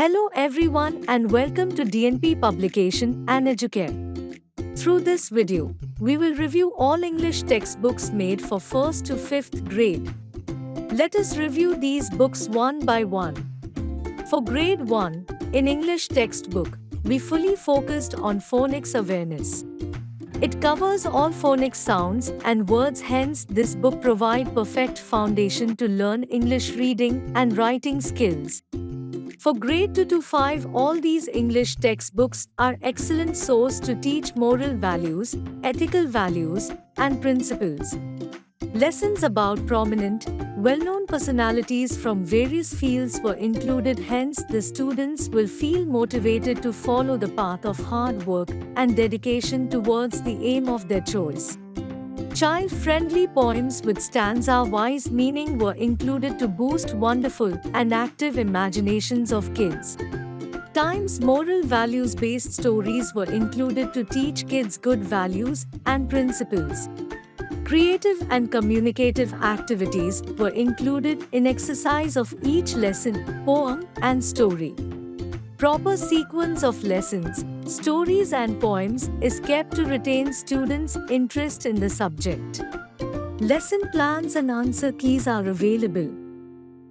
Hello everyone and welcome to DNP Publication and Educare. Through this video, we will review all English textbooks made for 1st to 5th grade. Let us review these books one by one. For grade 1, in English textbook, we fully focused on phonics awareness. It covers all phonics sounds and words, hence this book provides perfect foundation to learn English reading and writing skills. For grade 2 to 5, all these English textbooks are excellent source to teach moral values, ethical values, and principles. Lessons about prominent, well-known personalities from various fields were included, hence the students will feel motivated to follow the path of hard work and dedication towards the aim of their choice. Child-friendly poems with stanza-wise meaning were included to boost wonderful and active imaginations of kids. Times moral values-based stories were included to teach kids good values and principles. Creative and communicative activities were included in exercise of each lesson, poem, and story. Proper sequence of lessons, stories and poems is kept to retain students' interest in the subject. Lesson plans and answer keys are available.